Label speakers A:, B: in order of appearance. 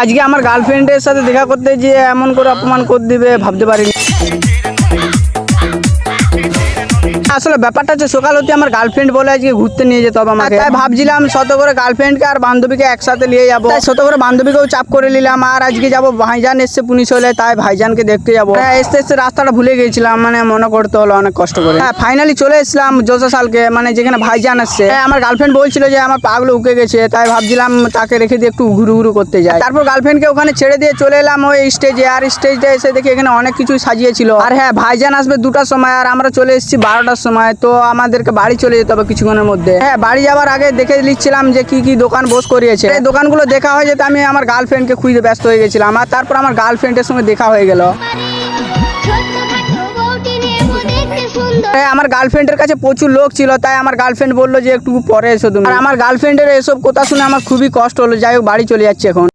A: আজকে আমার গার্লফ্রেন্ডের সাথে দেখা করতে যে এমন করে অপমান করে দিবে ভাবতে পারিনি। আসলে ব্যাপারটা হচ্ছে সকাল হতে আমার গার্লফ্রেন্ড বলে আজকে ঘুরতে নিয়ে যেতে হবে আমাকে, তাই ভাবছিলাম শত করে গার্লফ্রেন্ডকে আর বান্ধবীকে একসাথে নিয়ে যাবো, তাই শত করে বান্ধবীকেও চাপ করে নিলাম। আর আজকে যাবো ভাইজান এসছে পুলিশ হলে, তাই ভাইজানকে দেখতে যাবো। হ্যাঁ এসতে এসতে রাস্তাটা ভুলে গেছিলাম, মানে মনে করতে হলো অনেক কষ্ট করে। হ্যাঁ ফাইনালি চলে এসলাম জোসাসালকে, মানে যেখানে ভাইজান আসছে। হ্যাঁ আমার গার্লফ্রেন্ড বলছিল যে আমার পাগুলো উকে গেছে, তাই ভাবছিলাম তাকে রেখে দিয়ে একটু ঘুরু ঘুরু করতে যাই। তারপর গার্লফ্রেন্ডকে ওখানে ছেড়ে দিয়ে চলে এলাম ওই স্টেজে। আর স্টেজটা এসে দেখি এখানে অনেক কিছু সাজিয়েছিল। আর হ্যাঁ ভাইজান আসবে 2টার সময়, আর আমরা চলে এসেছি 12টার সময়। তো আমাদেরকে বাড়ি চলে যেতে হবে কিছুক্ষণের মধ্যে। হ্যাঁ বাড়ি যাওয়ার আগে দেখে নিচ্ছিলাম যে কি কি দোকান বস করিয়েছে। এই দোকানগুলো দেখা হয়ে যেতে আমি আমার গার্লফ্রেন্ডকে খুঁজতে ব্যস্ত হয়ে গেছিলাম। আর তারপর আমার গার্লফ্রেন্ডের সঙ্গে দেখা হয়ে গেল। আমার গার্লফ্রেন্ডের কাছে প্রচুর লোক ছিল, তাই আমার গার্লফ্রেন্ড বললো যে একটু পরে এসো তুমি। আর আমার গার্লফ্রেন্ডের এসব কথা শুনে আমার খুবই কষ্ট হলো। যাই হোক বাড়ি চলে যাচ্ছে এখন।